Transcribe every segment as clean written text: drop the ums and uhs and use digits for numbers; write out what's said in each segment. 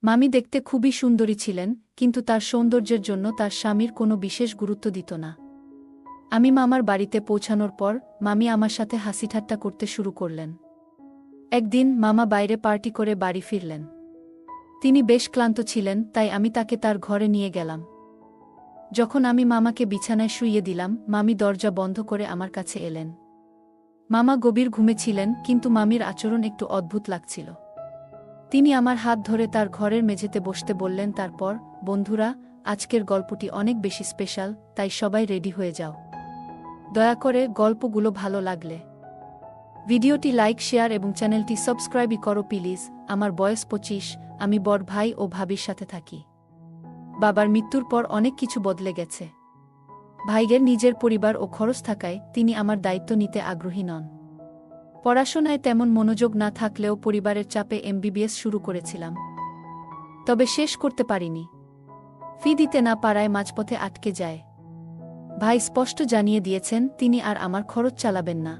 মামি দেখতে খুবই সুন্দরী ছিলেন, কিন্তু তার সৌন্দর্যের জন্য তার স্বামীর কোনো বিশেষ গুরুত্ব দিত না। আমি মামার বাড়িতে পৌঁছানোর পর মামি আমার সাথে হাসিঠাট্টা করতে শুরু করলেন। একদিন মামা বাইরে পার্টি করে বাড়ি ফিরলেন। তিনি বেশ ক্লান্ত ছিলেন, তাই আমি তাকে তার ঘরে নিয়ে গেলাম। যখন আমি মামাকে বিছানায় শুইয়ে দিলাম, মামি দরজা বন্ধ করে আমার কাছে এলেন। মামা গভীর ঘুমে ছিলেন, কিন্তু মামির আচরণ একটু অদ্ভুত লাগছিল। তিনি আমার হাত ধরে তার ঘরের মেঝেতে বসতে বললেন, তারপর, বন্ধুরা, আজকের গল্পটি অনেক বেশি স্পেশাল, তাই সবাই রেডি হয়ে যাও। দয়া করে গল্পগুলো ভালো লাগলে ভিডিওটি লাইক, শেয়ার এবং চ্যানেলটি সাবস্ক্রাইবই করো প্লিজ। আমার বয়স 25, আমি বড় ভাই ও ভাবির সাথে থাকি। বাবার মৃত্যুর পর অনেক কিছু বদলে গেছে। ভাইয়ের নিজের পরিবার ও খরচ থাকায় তিনি আমার দায়িত্ব নিতে আগ্রহী নন। পড়াশোনায় তেমন মনোযোগ না থাকলেও পরিবারের চাপে এমবিবিএস শুরু করেছিলাম, তবে শেষ করতে পারিনি। ফি দিতে না পারায় মাঝপথে আটকে যায়। ভাই স্পষ্ট জানিয়ে দিয়েছেন তিনি আর আমার খরচ চালাবেন না।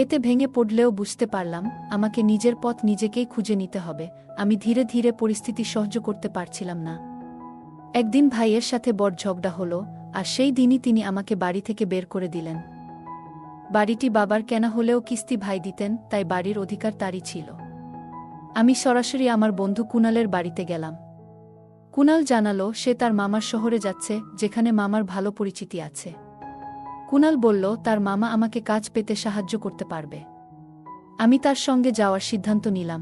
এতে ভেঙে পড়লেও বুঝতে পারলাম আমাকে নিজের পথ নিজেকেই খুঁজে নিতে হবে। আমি ধীরে ধীরে পরিস্থিতি সহ্য করতে পারছিলাম না। একদিন ভাইয়ের সাথে বড় ঝগড়া হলো, আর সেই দিনই তিনি আমাকে বাড়ি থেকে বের করে দিলেন। বাড়িটি বাবার কেনা হলেও কিস্তি ভাই দিতেন, তাই বাড়ির অধিকার তারই ছিল। আমি সরাসরি আমার বন্ধু কুনালের বাড়িতে গেলাম। কুনাল জানালো সে তার মামার শহরে যাচ্ছে, যেখানে মামার ভালো পরিচিতি আছে। কুনাল বলল তার মামা আমাকে কাজ পেতে সাহায্য করতে পারবে। আমি তার সঙ্গে যাওয়ার সিদ্ধান্ত নিলাম।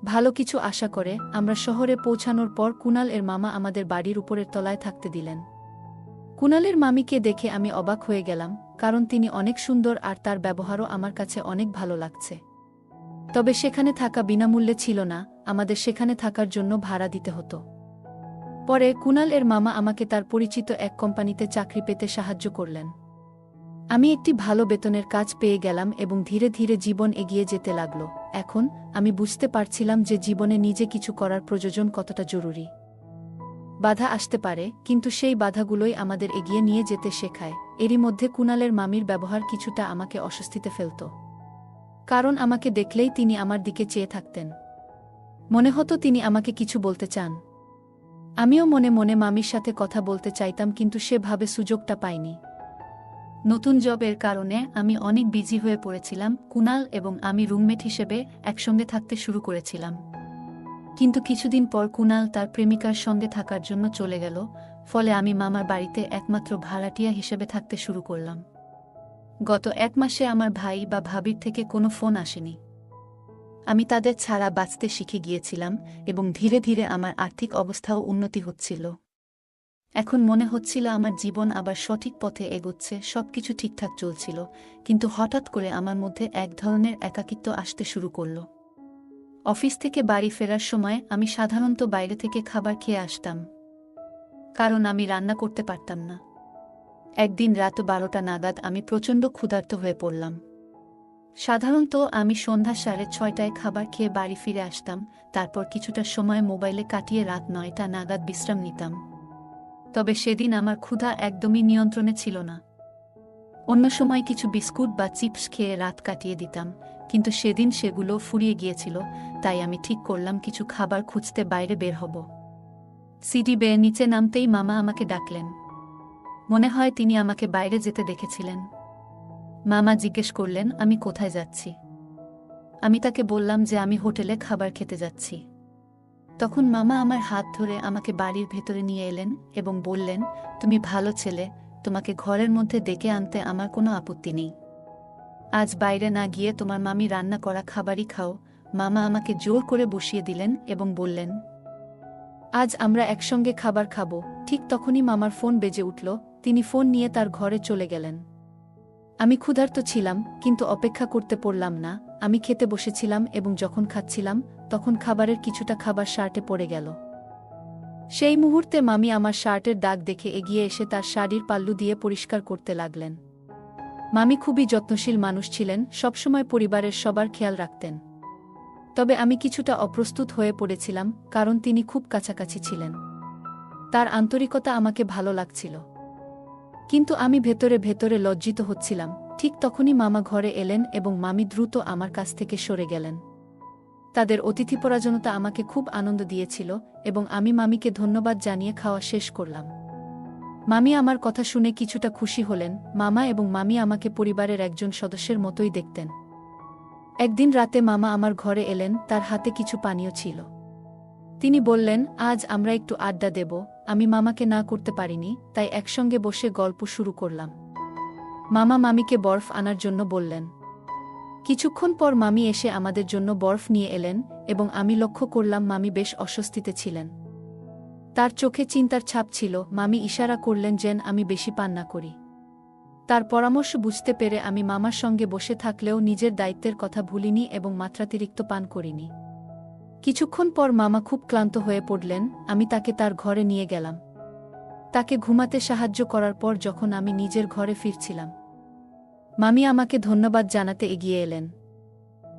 ভালো কিছু আশা করে আমরা শহরে পৌঁছানোর পর কুনাল এর মামা আমাদের বাড়ির উপরের তলায় থাকতে দিলেন। কুনালের মামিকে দেখে আমি অবাক হয়ে গেলাম, কারণ তিনি অনেক সুন্দর আর তার ব্যবহারও আমার কাছে অনেক ভালো লাগছে। তবে সেখানে থাকা বিনামূল্যে ছিল না, আমাদের সেখানে থাকার জন্য ভাড়া দিতে হতো। পরে কুনাল এর মামা আমাকে তার পরিচিত এক কোম্পানিতে চাকরি পেতে সাহায্য করলেন। আমি একটি ভালো বেতনের কাজ পেয়ে গেলাম এবং ধীরে ধীরে জীবন এগিয়ে যেতে লাগল। এখন আমি বুঝতে পারছিলাম যে জীবনে নিজে কিছু করার প্রয়োজন কতটা জরুরি। বাধা আসতে পারে, কিন্তু সেই বাধাগুলোই আমাদের এগিয়ে নিয়ে যেতে শেখায়। এরই মধ্যে কুনালের মামির ব্যবহার কিছুটা আমাকে অস্বস্তিতে ফেলত। কারণ আমাকে দেখলেই তিনি আমার দিকে চেয়ে থাকতেন। মনে হতো তিনি আমাকে কিছু বলতে চান। আমিও মনে মনে মামির সাথে কথা বলতে চাইতাম, কিন্তু সেভাবে সুযোগটা পাইনি। নতুন জবের কারণে আমি অনেক বিজি হয়ে পড়েছিলাম। কুনাল এবং আমি রুমমেট হিসেবে একসঙ্গে থাকতে শুরু করেছিলাম। কিন্তু কিছুদিন পর কুনাল তার প্রেমিকার সঙ্গে থাকার জন্য চলে গেল, ফলে আমি মামার বাড়িতে একমাত্র ভাড়াটিয়া হিসেবে থাকতে শুরু করলাম। গত 1 মাসে আমার ভাই বা ভাবির থেকে কোনো ফোন আসেনি। আমি তাদের ছাড়া বাঁচতে শিখে গিয়েছিলাম এবং ধীরে ধীরে আমার আর্থিক অবস্থাও উন্নতি হচ্ছিল। এখন মনে হচ্ছিল আমার জীবন আবার সঠিক পথে এগোচ্ছে, সবকিছু ঠিকঠাক চলছিল, কিন্তু হঠাৎ করে আমার মধ্যে এক ধরনের একাকিত্ব আসতে শুরু করল। অফিস থেকে বাড়ি ফেরার সময় আমি সাধারণত বাইরে থেকে খাবার খেয়ে আসতাম, কারণ আমি রান্না করতে পারতাম না। একদিন রাত 12টা নাগাদ আমি প্রচণ্ড ক্ষুধার্ত হয়ে পড়লাম। সাধারণত আমি সন্ধ্যা 6:30টায় খাবার খেয়ে বাড়ি ফিরে আসতাম, তারপর কিছুটা সময় মোবাইলে কাটিয়ে রাত 9টা নাগাদ বিশ্রাম নিতাম। তবে সেদিন আমার ক্ষুধা একদমই নিয়ন্ত্রণে ছিল না। অন্য সময় কিছু বিস্কুট বা চিপস খেয়ে রাত কাটিয়ে দিতাম, কিন্তু সেদিন সেগুলো ফুরিয়ে গিয়েছিল। তাই আমি ঠিক করলাম কিছু খাবার খুঁজতে বাইরে বের হব। সিঁড়ি বেয়ে নিচে নামতেই মামা আমাকে ডাকলেন। মনে হয় তিনি আমাকে বাইরে যেতে দেখেছিলেন। মামা জিজ্ঞেস করলেন আমি কোথায় যাচ্ছি। আমি তাকে বললাম যে আমি হোটেলে খাবার খেতে যাচ্ছি। তখন মামা আমার হাত ধরে আমাকে বাড়ির ভেতরে নিয়ে এলেন এবং বললেন, তুমি ভালো ছেলে, তোমাকে ঘরের মধ্যে ডেকে আনতে আমার কোনো আপত্তি নেই। আজ বাইরে না গিয়ে তোমার মামি রান্না করা খাবারই খাও। মামা আমাকে জোর করে বসিয়ে দিলেন এবং বললেন, আজ আমরা একসঙ্গে খাবার খাবো। ঠিক তখনই মামার ফোন বেজে উঠল। তিনি ফোন নিয়ে তার ঘরে চলে গেলেন। আমি ক্ষুধার্ত ছিলাম, কিন্তু অপেক্ষা করতে পারলাম না। আমি খেতে বসেছিলাম এবং যখন খাচ্ছিলাম, তখন খাবারের কিছুটা খাবার শার্টে পড়ে গেল। সেই মুহূর্তে মামি আমার শার্টের দাগ দেখে এগিয়ে এসে তার শাড়ির পাল্লু দিয়ে পরিষ্কার করতে লাগলেন। মামি খুবই যত্নশীল মানুষ ছিলেন, সবসময় পরিবারের সবার খেয়াল রাখতেন। তবে আমি কিছুটা অপ্রস্তুত হয়ে পড়েছিলাম, কারণ তিনি খুব কাছাকাছি ছিলেন। তার আন্তরিকতা আমাকে ভালো লাগছিল, কিন্তু আমি ভেতরে ভেতরে লজ্জিত হচ্ছিলাম। ঠিক তখনই মামা ঘরে এলেন এবং মামি দ্রুত আমার কাছ থেকে সরে গেলেন। তাদের অতিথিপরায়ণতা আমাকে খুব আনন্দ দিয়েছিল এবং আমি মামিকে ধন্যবাদ জানিয়ে খাওয়া শেষ করলাম। মামি আমার কথা শুনে কিছুটা খুশি হলেন। মামা এবং মামি আমাকে পরিবারের একজন সদস্যের মতোই দেখতেন। একদিন রাতে মামা আমার ঘরে এলেন, তার হাতে কিছু পানীয় ছিল। তিনি বললেন, আজ আমরা একটু আড্ডা দেব। আমি মামাকে না করতে পারিনি, তাই একসঙ্গে বসে গল্প শুরু করলাম। মামা মামিকে বরফ আনার জন্য বললেন। কিছুক্ষণ পর মামি এসে আমাদের জন্য বরফ নিয়ে এলেন এবং আমি লক্ষ্য করলাম মামি বেশ অস্বস্তিতে ছিলেন। তার চোখে চিন্তার ছাপ ছিল। মামি ইশারা করলেন যেন আমি বেশি পান না করি। তার পরামর্শ বুঝতে পেরে আমি মামার সঙ্গে বসে থাকলেও নিজের দায়িত্বের কথা ভুলিনি এবং মাত্রাতিরিক্ত পান করিনি। কিছুক্ষণ পর মামা খুব ক্লান্ত হয়ে পড়লেন। আমি তাকে তার ঘরে নিয়ে গেলাম। তাকে ঘুমাতে সাহায্য করার পর যখন আমি নিজের ঘরে ফিরছিলাম, মামি আমাকে ধন্যবাদ জানাতে এগিয়ে এলেন।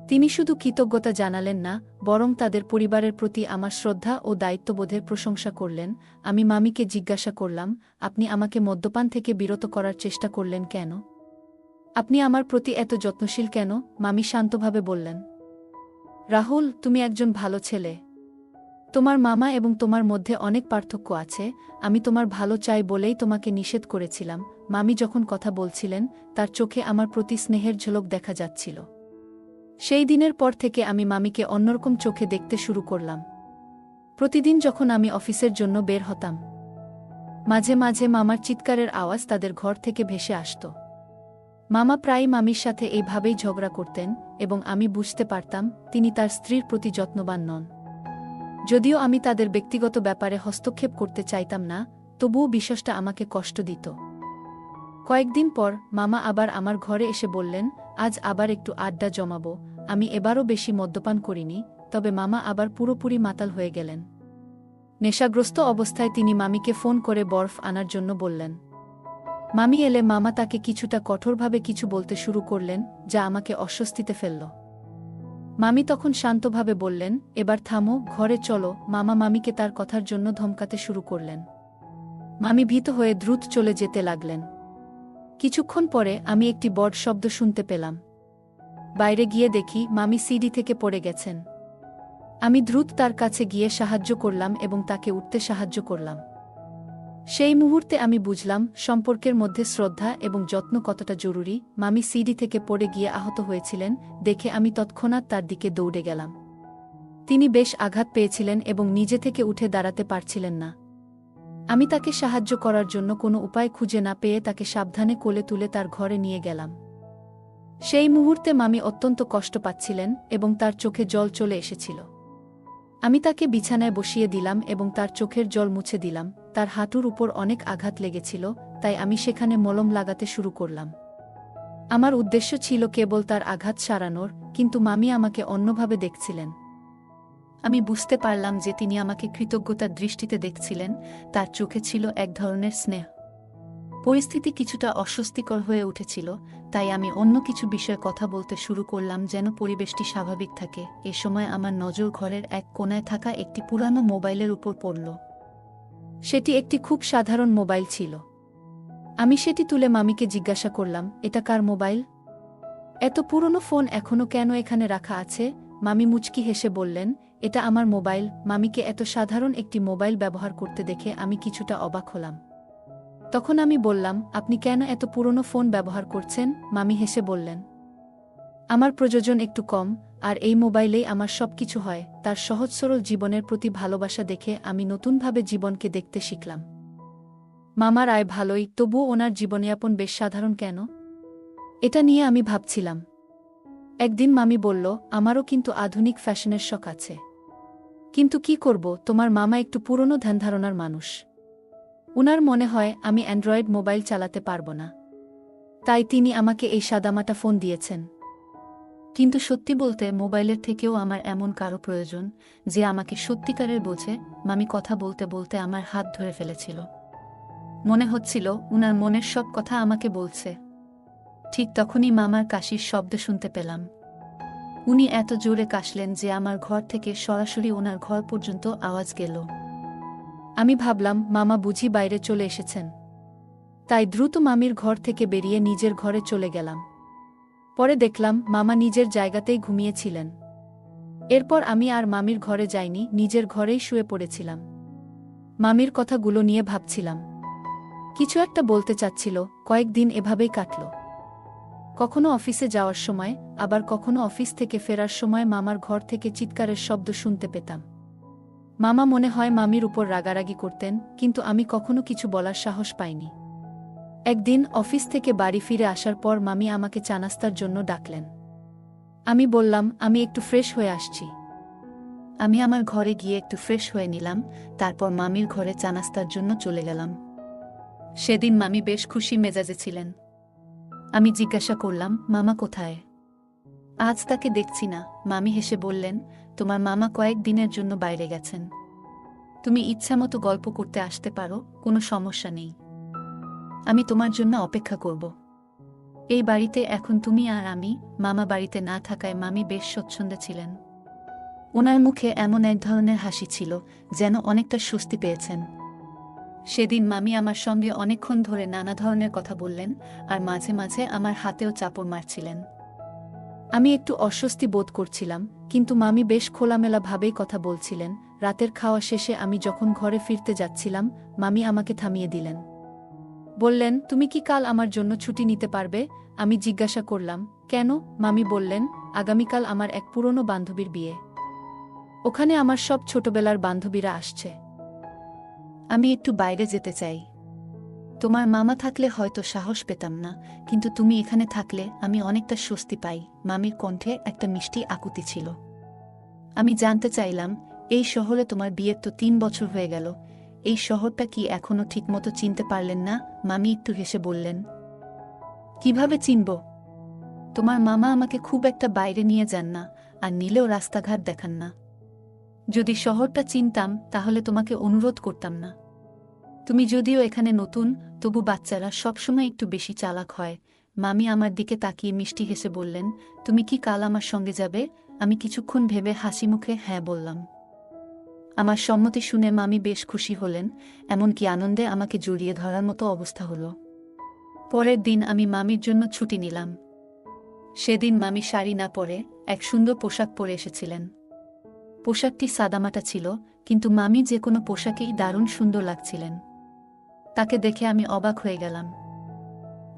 তিনি শুধু কৃতজ্ঞতা জানালেন না, বরং তাদের পরিবারের প্রতি আমার শ্রদ্ধা ও দায়িত্ববোধের প্রশংসা করলেন। আমি মামিকে জিজ্ঞাসা করলাম, আপনি আমাকে মদ্যপান থেকে বিরত করার চেষ্টা করলেন কেন? আপনি আমার প্রতি এত যত্নশীল কেন? মামি শান্তভাবে বললেন, রাহুল, তুমি একজন ভালো ছেলে। তোমার মামা এবং তোমার মধ্যে অনেক পার্থক্য আছে। আমি তোমার ভালো চাই বলেই তোমাকে নিষেধ করেছিলাম। মামি যখন কথা বলছিলেন, তার চোখে আমার প্রতি স্নেহের ঝলক দেখা যাচ্ছিল। সেই দিনের পর থেকে আমি মামিকে অন্যরকম চোখে দেখতে শুরু করলাম। প্রতিদিন যখন আমি অফিসের জন্য বের হতাম, মাঝে মাঝে মামার চিৎকারের আওয়াজ তাদের ঘর থেকে ভেসে আসত। মামা প্রায়ই মামির সাথে এইভাবেই ঝগড়া করতেন এবং আমি বুঝতে পারতাম তিনি তার স্ত্রীর প্রতি যত্নবান নন। যদিও আমি তাদের ব্যক্তিগত ব্যাপারে হস্তক্ষেপ করতে চাইতাম না, তবুও বিষয়টা আমাকে কষ্ট দিত। কয়েকদিন পর মামা আবার আমার ঘরে এসে বললেন, আজ আবার একটু আড্ডা জমাবো। আমি এবারও বেশি মদ্যপান করিনি, তবে মামা আবার পুরোপুরি মাতাল হয়ে গেলেন। নেশাগ্রস্ত অবস্থায় তিনি মামিকে ফোন করে বরফ আনার জন্য বললেন। মামি এলে মামা তাকে কিছুটা কঠোরভাবে কিছু বলতে শুরু করলেন, যা আমাকে অস্বস্তিতে ফেলল। মামি তখন শান্তভাবে বললেন, এবার থামো, ঘরে চলো। মামা মামিকে তার কথার জন্য ধমকাতে শুরু করলেন। মামি ভীত হয়ে দ্রুত চলে যেতে লাগলেন। কিছুক্ষণ পরে আমি একটি বড় শব্দ শুনতে পেলাম। বাইরে গিয়ে দেখি মামি সিঁড়ি থেকে পড়ে গেছেন। আমি দ্রুত তার কাছে গিয়ে সাহায্য করলাম এবং তাকে উঠতে সাহায্য করলাম। সেই মুহূর্তে আমি বুঝলাম সম্পর্কের মধ্যে শ্রদ্ধা এবং যত্ন কতটা জরুরি। মামি সিঁড়ি থেকে পড়ে গিয়ে আহত হয়েছিলেন দেখে আমি তৎক্ষণাৎ তার দিকে দৌড়ে গেলাম। তিনি বেশ আঘাত পেয়েছিলেন এবং নিজে থেকে উঠে দাঁড়াতে পারছিলেন না। আমি তাকে সাহায্য করার জন্য কোনো উপায় খুঁজে না পেয়ে তাকে সাবধানে কোলে তুলে তার ঘরে নিয়ে গেলাম। সেই মুহূর্তে মামি অত্যন্ত কষ্ট পাচ্ছিলেন এবং তার চোখে জল চলে এসেছিল। আমি তাকে বিছানায় বসিয়ে দিলাম এবং তার চোখের জল মুছে দিলাম। তার হাঁটুর উপর অনেক আঘাত লেগেছিল, তাই আমি সেখানে মলম লাগাতে শুরু করলাম। আমার উদ্দেশ্য ছিল কেবল তার আঘাত সারানোর, কিন্তু মামি আমাকে অন্যভাবে দেখছিলেন। আমি বুঝতে পারলাম যে তিনি আমাকে কৃতজ্ঞতার দৃষ্টিতে দেখছিলেন। তার চোখে ছিল এক ধরনের স্নেহ। পরিস্থিতি কিছুটা অস্বস্তিকর হয়ে উঠেছিল, তাই আমি অন্য কিছু বিষয়ে কথা বলতে শুরু করলাম যেন পরিবেশটি স্বাভাবিক থাকে। এ সময় আমার নজর ঘরের এক কোণায় থাকা একটি পুরানো মোবাইলের উপর পড়ল। সেটি একটি খুব সাধারণ মোবাইল ছিল। আমি সেটি তুলে মামিকে জিজ্ঞাসা করলাম, এটা কার মোবাইল? এত পুরনো ফোন এখনো কেন এখানে রাখা আছে? মামি মুচকি হেসে বললেন, এটা আমার মোবাইল। মামিকে এত সাধারণ একটি মোবাইল ব্যবহার করতে দেখে আমি কিছুটা অবাক হলাম। তখন আমি বললাম, আপনি কেন এত পুরনো ফোন ব্যবহার করছেন? মামি হেসে বললেন, আমার প্রয়োজন একটু কম, আর এই মোবাইলেই আমার সবকিছু হয়। তার সহজ সরল জীবনের প্রতি ভালোবাসা দেখে আমি নতুনভাবে জীবনকে দেখতে শিখলাম। মামার আয় ভালোই, তবুও ওনার জীবনযাপন বেশ সাধারণ কেন? এটা নিয়ে আমি ভাবছিলাম। একদিন মামি বলল, আমারও কিন্তু আধুনিক ফ্যাশনের শখ আছে। কিন্তু কি করব, তোমার মামা একটু পুরনো ধ্যানধারণার মানুষ। উনার মনে হয় আমি অ্যান্ড্রয়েড মোবাইল চালাতে পারব না, তাই তিনি আমাকে এই সাদামাটা ফোন দিয়েছেন। কিন্তু সত্যি বলতে মোবাইলের থেকেও আমার এমন কারো প্রয়োজন যে আমাকে সত্যিকারের বোঝে। মামি কথা বলতে বলতে আমার হাত ধরে ফেলেছিল। মনে হচ্ছিল উনার মনের সব কথা আমাকে বলছে। ঠিক তখনই মামার কাশির শব্দ শুনতে পেলাম। উনি এত জোরে কাশলেন যে আমার ঘর থেকে সরাসরি ওনার ঘর পর্যন্ত আওয়াজ গেল। আমি ভাবলাম মামা বুঝি বাইরে চলে এসেছেন, তাই দ্রুত মামির ঘর থেকে বেরিয়ে নিজের ঘরে চলে গেলাম। পরে দেখলাম মামা নিজের জায়গাতেই ঘুমিয়েছিলেন। এরপর আমি আর মামির ঘরে যাইনি, নিজের ঘরেই শুয়ে পড়েছিলাম। মামির কথাগুলো নিয়ে ভাবছিলাম। কিছু একটা বলতে চাচ্ছিল। কয়েকদিন এভাবেই কাটল। কখনো অফিসে যাওয়ার সময়, আবার কখনো অফিস থেকে ফেরার সময় মামার ঘর থেকে চিৎকারের শব্দ শুনতে পেতাম। মামা মনে হয় মামির উপর রাগারাগি করতেন, কিন্তু আমি কখনো কিছু বলার সাহস পাইনি। একদিন অফিস থেকে বাড়ি ফিরে আসার পর মামি আমাকে চা নাস্তার জন্য ডাকলেন। আমি বললাম, আমি একটু ফ্রেশ হয়ে আসছি। আমি আমার ঘরে গিয়ে একটু ফ্রেশ হয়ে নিলাম, তারপর মামির ঘরে চা নাস্তার জন্য চলে গেলাম। সেদিন মামি বেশ খুশি মেজাজে ছিলেন। আমি জিজ্ঞাসা করলাম, মামা কোথায়? আজ তাকে দেখছি না। মামি হেসে বললেন, তোমার মামা কয়েকদিনের জন্য বাইরে গেছেন। তুমি ইচ্ছামতো গল্প করতে আসতে পারো, কোনো সমস্যা নেই। আমি তোমার জন্য অপেক্ষা করব। এই বাড়িতে এখন তুমি আর আমি। মামা বাড়িতে না থাকায় মামি বেশ স্বচ্ছন্দে ছিলেন। ওনার মুখে এমন এক ধরনের হাসি ছিল, যেন অনেকটা স্বস্তি পেয়েছেন। সেদিন মামি আমার সঙ্গে অনেকক্ষণ ধরে নানা ধরনের কথা বললেন, আর মাঝে মাঝে আমার হাতেও চাপড় মারছিলেন। আমি একটু অস্বস্তি বোধ করছিলাম, কিন্তু মামি বেশ খোলামেলাভাবেই কথা বলছিলেন। রাতের খাওয়া শেষে আমি যখন ঘরে ফিরতে যাচ্ছিলাম, মামি আমাকে থামিয়ে দিলেন। বললেন, তুমি কি কাল আমার জন্য ছুটি নিতে পারবে? আমি জিজ্ঞাসা করলাম, কেন? মামি বললেন, আগামীকাল আমার এক পুরনো বান্ধবীর বিয়ে। ওখানে আমার সব ছোটবেলার বান্ধবীরা আসছে। আমি একটু বাইরে যেতে চাই। তোমার মামা থাকলে হয়তো সাহস পেতাম না, কিন্তু তুমি এখানে থাকলে আমি অনেকটা স্বস্তি পাই। মামির কণ্ঠে একটা মিষ্টি আকুতি ছিল। আমি জানতে চাইলাম, এই শহরে তোমার বিয়ের তো 3 বছর হয়ে গেল, এই শহরটা কি এখনো ঠিকমতো চিনতে পারলেন না? মামি একটু হেসে বললেন, কিভাবে চিনব? তোমার মামা আমাকে খুব একটা বাইরে নিয়ে যান না, আর নিলেও রাস্তাঘাট দেখান না। যদি শহরটা চিনতাম তাহলে তোমাকে অনুরোধ করতাম না। তুমি যদিও এখানে নতুন, তবু বাচ্চারা সবসময় একটু বেশি চালাক হয়। মামি আমার দিকে তাকিয়ে মিষ্টি হেসে বললেন, তুমি কি কাল আমার সঙ্গে যাবে? আমি কিছুক্ষণ ভেবে হাসি মুখে হ্যাঁ বললাম। আমার সম্মতি শুনে মামি বেশ খুশি হলেন, এমনকি আনন্দে আমাকে জড়িয়ে ধরার মতো অবস্থা হলো। পরের দিন আমি মামির জন্য ছুটি নিলাম। সেদিন মামি শাড়ি না পরে এক সুন্দর পোশাক পরে এসেছিলেন। পোশাকটি সাদামাটা ছিল, কিন্তু মামি যে কোনো পোশাকেই দারুণ সুন্দর লাগছিলেন। তাকে দেখে আমি অবাক হয়ে গেলাম।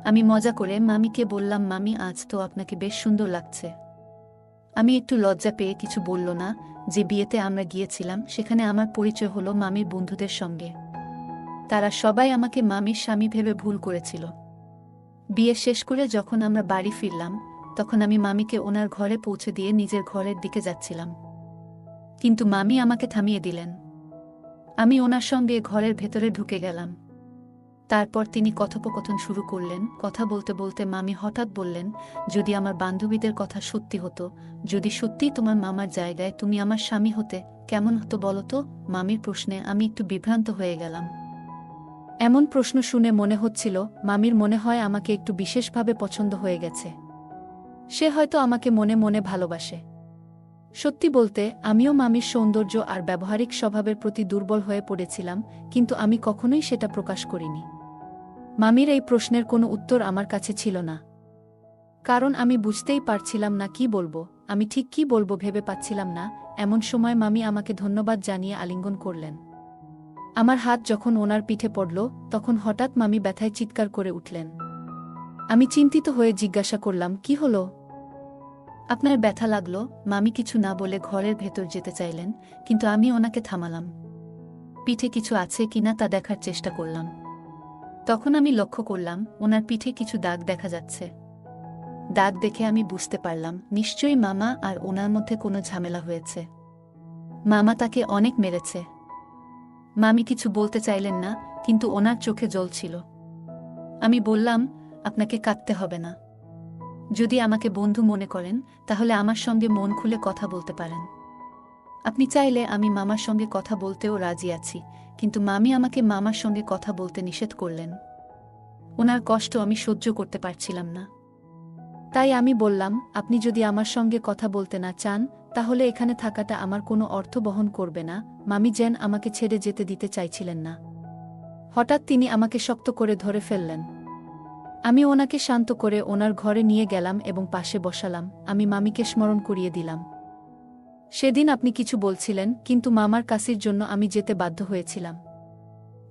আমি মজা করে মামিকে বললাম, মামি আজ তো আপনাকে বেশ সুন্দর লাগছে। আমি একটু লজ্জা পেয়ে কিছু বলল না। যে বিয়েতে আমরা গিয়েছিলাম সেখানে আমার পরিচয় হলো মামির বন্ধুদের সঙ্গে। তারা সবাই আমাকে মামির স্বামী ভেবে ভুল করেছিল। বিয়ে শেষ করে যখন আমরা বাড়ি ফিরলাম, তখন আমি মামিকে ওনার ঘরে পৌঁছে দিয়ে নিজের ঘরের দিকে যাচ্ছিলাম, কিন্তু মামি আমাকে থামিয়ে দিলেন। আমি ওনার সঙ্গে ঘরের ভেতরে ঢুকে গেলাম। তারপর তিনি কথোপকথন শুরু করলেন। কথা বলতে বলতে মামি হঠাৎ বললেন, যদি আমার বান্ধবীদের কথা সত্যি হতো, যদি সত্যিই তোমার মামার জায়গায় তুমি আমার স্বামী হতে, কেমন হতো বলো তো? মামির প্রশ্নে আমি একটু বিভ্রান্ত হয়ে গেলাম। এমন প্রশ্ন শুনে মনে হচ্ছিল মামির মনে হয় আমাকে একটু বিশেষভাবে পছন্দ হয়ে গেছে। সে হয়তো আমাকে মনে মনে ভালোবাসে। সত্যি বলতে আমিও মামির সৌন্দর্য আর ব্যবহারিক স্বভাবের প্রতি দুর্বল হয়ে পড়েছিলাম, কিন্তু আমি কখনোই সেটা প্রকাশ করিনি। মামির এই প্রশ্নের কোনো উত্তর আমার কাছে ছিল না, কারণ আমি বুঝতেই পারছিলাম না কি বলবো। আমি ঠিক কি বলবো ভেবে পাচ্ছিলাম না। এমন সময় মামি আমাকে ধন্যবাদ জানিয়ে আলিঙ্গন করলেন। আমার হাত যখন ওনার পিঠে পড়ল, তখন হঠাৎ মামি ব্যথায় চিৎকার করে উঠলেন। আমি চিন্তিত হয়ে জিজ্ঞাসা করলাম, কি হলো? আপনার ব্যথা লাগলো? মামি কিছু না বলে ঘরের ভেতর যেতে চাইলেন, কিন্তু আমি ওনাকে থামালাম। পিঠে কিছু আছে কিনা তা দেখার চেষ্টা করলাম। তখন আমি লক্ষ্য করলাম ওনার পিঠে কিছু দাগ দেখা যাচ্ছে। দাগ দেখে আমি বুঝতে পারলাম নিশ্চয়ই মামা আর ওনার মধ্যে কোনো ঝামেলা হয়েছে। মামা তাকে অনেক মেরেছে। মামি কিছু বলতে চাইলেন না, কিন্তু ওনার চোখে জল ছিল। আমি বললাম, আপনাকে কাঁদতে হবে না। যদি আমাকে বন্ধু মনে করেন, তাহলে আমার সঙ্গে মন খুলে কথা বলতে পারেন। আপনি চাইলে আমি মামার সঙ্গে কথা বলতেও রাজি আছি, কিন্তু মামি আমাকে মামার সঙ্গে কথা বলতে নিষেধ করলেন। ওনার কষ্ট আমি সহ্য করতে পারছিলাম না। তাই আমি বললাম, আপনি যদি আমার সঙ্গে কথা বলতে না চান, তাহলে এখানে থাকাটা আমার কোনো অর্থ বহন করবে না। মামি যেন আমাকে ছেড়ে যেতে দিতে চাইছিলেন না। হঠাৎ তিনি আমাকে শক্ত করে ধরে ফেললেন। আমি ওনাকে শান্ত করে ওনার ঘরে নিয়ে গেলাম এবং পাশে বসালাম। আমি মামিকে স্মরণ করিয়ে দিলাম, সেদিন আপনি কিছু বলছিলেন, কিন্তু মামার কাছের জন্য আমি যেতে বাধ্য হয়েছিলাম।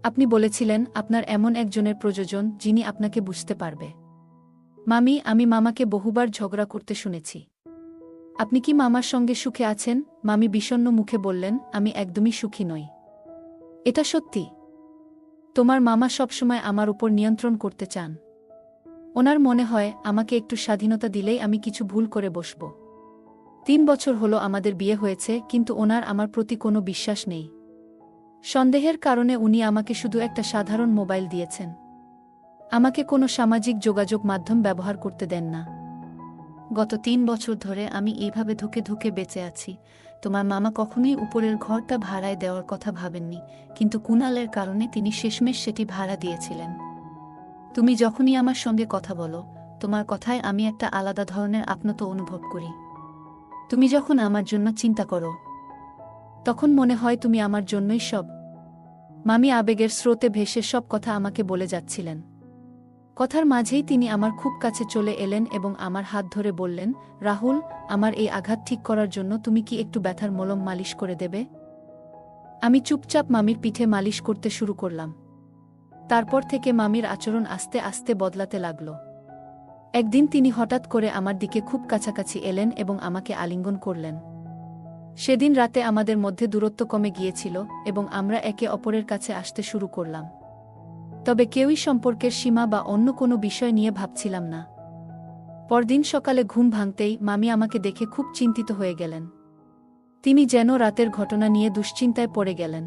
আপনি বলেছিলেন আপনার এমন একজনের প্রয়োজন যিনি আপনাকে বুঝতে পারবে। মামি, আমি মামাকে বহুবার ঝগড়া করতে শুনেছি। আপনি কি মামার সঙ্গে সুখে আছেন? মামি বিষণ্ণ মুখে বললেন, আমি একদমই সুখী নই। এটা সত্যি? তোমার মামা সবসময় আমার উপর নিয়ন্ত্রণ করতে চান। ওনার মনে হয় আমাকে একটু স্বাধীনতা দিলেই আমি কিছু ভুল করে বসব। 3 বছর হলো আমাদের বিয়ে হয়েছে, কিন্তু ওনার আমার প্রতি কোনো বিশ্বাস নেই। সন্দেহের কারণে উনি আমাকে শুধু একটা সাধারণ মোবাইল দিয়েছেন। আমাকে কোনো সামাজিক যোগাযোগ মাধ্যম ব্যবহার করতে দেন না। গত 3 বছর ধরে আমি এইভাবে ধুকে ধুকে বেঁচে আছি। তোমার মামা কখনোই উপরের ঘরটা ভাড়ায় দেওয়ার কথা ভাবেননি, কিন্তু কুণালের কারণে তিনি শেষমেশ সেটি ভাড়া দিয়েছিলেন। তুমি যখনই আমার সঙ্গে কথা বলো, তোমার কথায় আমি একটা আলাদা ধরনের আপনত্ব অনুভব করি। তুমি যখন আমার জন্য চিন্তা করো, তখন মনে হয় তুমি আমার জন্যই সব। মামি আবেগের স্রোতে ভেসে সব কথা আমাকে বলে যাচ্ছিলেন। কথার মাঝেই তিনি আমার খুব কাছে চলে এলেন এবং আমার হাত ধরে বললেন, রাহুল, আমার এই আঘাত ঠিক করার জন্য তুমি কি একটু ব্যথার মলম মালিশ করে দেবে? আমি চুপচাপ মামির পিঠে মালিশ করতে শুরু করলাম। তারপর থেকে মামির আচরণ আস্তে আস্তে বদলাতে লাগল। একদিন তিনি হঠাৎ করে আমার দিকে খুব কাছাকাছি এলেন এবং আমাকে আলিঙ্গন করলেন। সেদিন রাতে আমাদের মধ্যে দূরত্ব কমে গিয়েছিল এবং আমরা একে অপরের কাছে আসতে শুরু করলাম। তবে কেউই সম্পর্কের সীমা বা অন্য কোনো বিষয় নিয়ে ভাবছিলাম না। পরদিন সকালে ঘুম ভাঙতেই মামি আমাকে দেখে খুব চিন্তিত হয়ে গেলেন। তিনি যেন রাতের ঘটনা নিয়ে দুশ্চিন্তায় পড়ে গেলেন।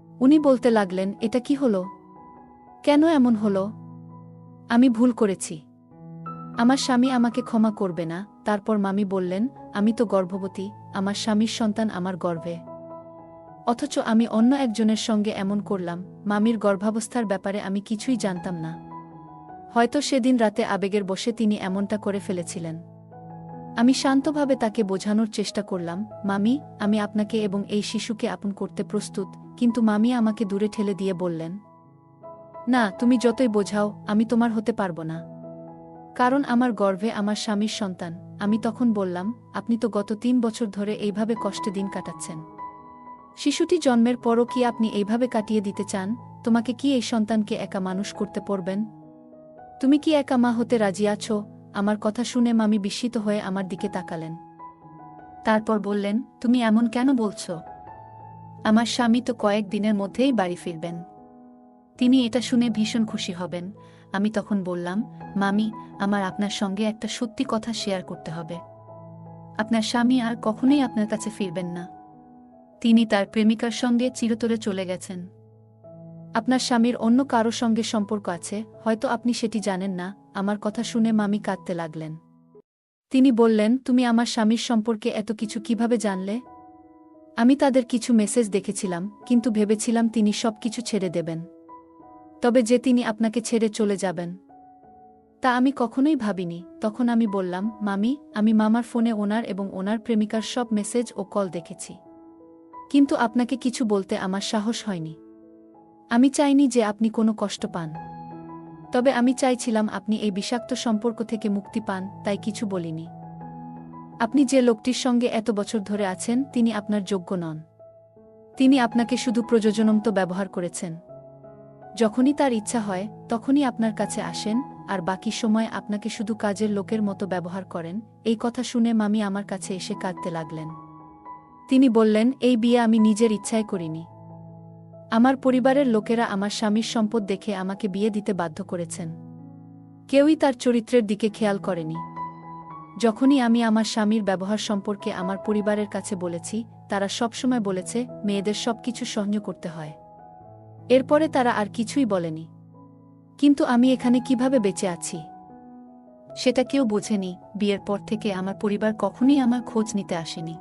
উনি বলতে লাগলেন, এটা কি হলো? কেন এমন হলো? আমি ভুল করেছি। আমার স্বামী আমাকে ক্ষমা করবে না। তারপর মামি বললেন, আমি তো গর্ভবতী, আমার স্বামীর সন্তান আমার গর্ভে। অথচ আমি অন্য একজনের সঙ্গে এমন করলাম। মামির গর্ভাবস্থার ব্যাপারে আমি কিছুই জানতাম না। হয়তো সেদিন রাতে আবেগের বশে তিনি এমনটা করে ফেলেছিলেন। আমি শান্তভাবে তাকে বোঝানোর চেষ্টা করলাম, মামি, আমি আপনাকে এবং এই শিশুকে আপন করতে প্রস্তুত। কিন্তু মামি আমাকে দূরে ঠেলে দিয়ে বললেন, না, তুমি যতই বোঝাও, আমি তোমার হতে পারব না। কারণ আমার গর্ভে আমার স্বামীর সন্তান। আমি তখন বললাম, আপনি তো গত 3 বছর ধরে এইভাবে কষ্টে দিন কাটাচ্ছেন। শিশুটি জন্মের পরও কি আপনি এইভাবে কাটিয়ে দিতে চান? তোমাকে কি এই সন্তানকে একা মানুষ করতে পারবেন? তুমি কি একা মা হতে রাজি আছো? আমার কথা শুনে মামি বিস্মিত হয়ে আমার দিকে তাকালেন। তারপর বললেন, তুমি এমন কেন বলছো? আমার স্বামী তো কয়েক দিনের মধ্যেই বাড়ি ফিরবেন। তিনি এটা শুনে ভীষণ খুশি হবেন। আমি তখন বললাম, মামি, আমার আপনার সঙ্গে একটা সত্যি কথা শেয়ার করতে হবে। আপনার স্বামী আর কখনোই আপনার কাছে ফিরবেন না। তিনি তার প্রেমিকার সঙ্গে চিরতরে চলে গেছেন। আপনার স্বামীর অন্য কারো সঙ্গে সম্পর্ক আছে, হয়তো আপনি সেটি জানেন না। আমার কথা শুনে মামি কাঁদতে লাগলেন। তিনি বললেন, তুমি আমার স্বামীর সম্পর্কে এত কিছু কিভাবে জানলে? আমি তাদের কিছু মেসেজ দেখেছিলাম, কিন্তু ভেবেছিলাম তিনি সবকিছু ছেড়ে দেবেন। তবে যে তিনি আপনাকে ছেড়ে চলে যাবেন, তা আমি কখনোই ভাবিনি। তখন আমি বললাম, মামি, আমি মামার ফোনে ওনার এবং ওনার প্রেমিকার সব মেসেজ ও কল দেখেছি। কিন্তু আপনাকে কিছু বলতে আমার সাহস হয়নি। আমি চাইনি যে আপনি কোনো কষ্ট পান। তবে আমি চাইছিলাম আপনি এই বিষাক্ত সম্পর্ক থেকে মুক্তি পান, তাই কিছু বলিনি। আপনি যে লোকটির সঙ্গে এত বছর ধরে আছেন, তিনি আপনার যোগ্য নন। তিনি আপনাকে শুধু প্রয়োজনমত ব্যবহার করেছেন। যখনই তার ইচ্ছা হয়, তখনই আপনার কাছে আসেন, আর বাকি সময় আপনাকে শুধু কাজের লোকের মতো ব্যবহার করেন। এই কথা শুনে মামি আমার কাছে এসে কাঁদতে লাগলেন। তিনি বললেন, এই বিয়ে আমি নিজের ইচ্ছায় করিনি। আমার পরিবারের লোকেরা আমার স্বামীর সম্পদ দেখে আমাকে বিয়ে দিতে বাধ্য করেছেন। কেউই তার চরিত্রের দিকে খেয়াল করেনি। যখনই আমি আমার স্বামীর ব্যবহার সম্পর্কে আমার পরিবারের কাছে বলেছি, তারা সবসময় বলেছে মেয়েদের সবকিছু সহ্য করতে হয়। এরপরে তারা আর কিছুই বলেনি। কিন্তু আমি এখানে কিভাবে বেঁচে আছি সেটা কেউ বোঝেনি। বিয়ের পর থেকে আমার পরিবার কখনোই আমার খোঁজ নিতে আসেনি।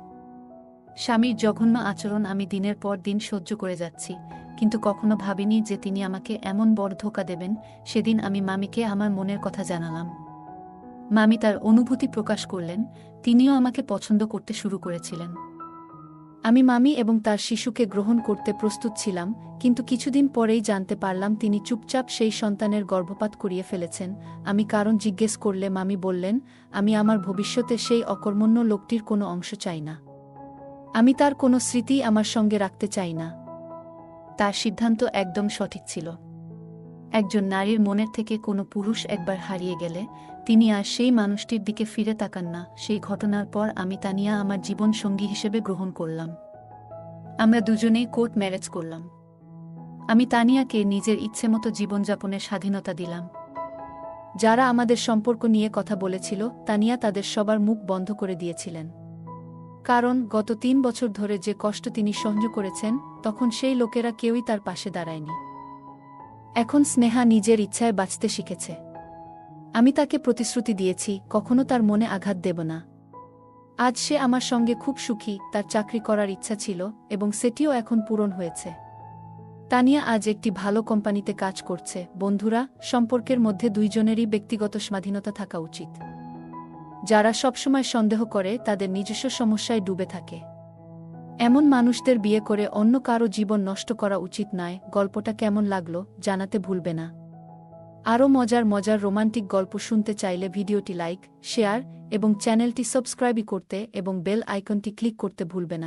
স্বামীর জঘন্য আচরণ আমি দিনের পর দিন সহ্য করে যাচ্ছি, কিন্তু কখনো ভাবিনি যে তিনি আমাকে এমন বড় ধোঁকা দেবেন। সেদিন আমি মামিকে আমার মনের কথা জানালাম। মামি তার অনুভূতি প্রকাশ করলেন। তিনিও আমাকে পছন্দ করতে শুরু করেছিলেন। আমি মামি এবং তার শিশুকে গ্রহণ করতে প্রস্তুত ছিলাম, কিন্তু কিছুদিন পরেই জানতে পারলাম তিনি চুপচাপ সেই সন্তানের গর্ভপাত করিয়ে ফেলেছেন। আমি কারণ জিজ্ঞেস করলে মামি বললেন, আমি আমার ভবিষ্যতে সেই অকর্মণ্য লোকটির কোনো অংশ চাই না। আমি তার কোনো স্মৃতি আমার সঙ্গে রাখতে চাই না। তার সিদ্ধান্ত একদম সঠিক ছিল। একজন নারীর মনের থেকে কোনো পুরুষ একবার হারিয়ে গেলে তিনি আর সেই মানুষটির দিকে ফিরে তাকান না। সেই ঘটনার পর আমি তানিয়া আমার জীবন সঙ্গী হিসেবে গ্রহণ করলাম। আমরা দুজনেই কোর্ট ম্যারেজ করলাম। আমি তানিয়াকে নিজের ইচ্ছেমতো জীবনযাপনের স্বাধীনতা দিলাম। যারা আমাদের সম্পর্ক নিয়ে কথা বলেছিল তানিয়া তাদের সবার মুখ বন্ধ করে দিয়েছিলেন। কারণ গত ৩ বছর ধরে যে কষ্ট তিনি সহ্য করেছেন, তখন সেই লোকেরা কেউই তার পাশে দাঁড়ায়নি। এখন স্নেহা নিজের ইচ্ছায় বাঁচতে শিখেছে। আমি তাকে প্রতিশ্রুতি দিয়েছি কখনো তার মনে আঘাত দেব না। আজ সে আমার সঙ্গে খুব সুখী। তার চাকরি করার ইচ্ছা ছিল এবং সেটিও এখন পূরণ হয়েছে। তানিয়া আজ একটি ভালো কোম্পানিতে কাজ করছে। বন্ধুরা, সম্পর্কের মধ্যে দুইজনেরই ব্যক্তিগত স্বাধীনতা থাকা উচিত। যারা সবসময় সন্দেহ করে তাদের নিজস্ব সমস্যায় ডুবে থাকে। এমন মানুষদের বিয়ে করে অন্য কারো জীবন নষ্ট করা উচিত নয়। গল্পটা কেমন লাগলো জানাতে ভুলবে না। আরও মজার মজার রোমান্টিক গল্প শুনতে চাইলে ভিডিওটি লাইক, শেয়ার এবং চ্যানেলটি সাবস্ক্রাইব করতে এবং বেল আইকনটি ক্লিক করতে ভুলবে না।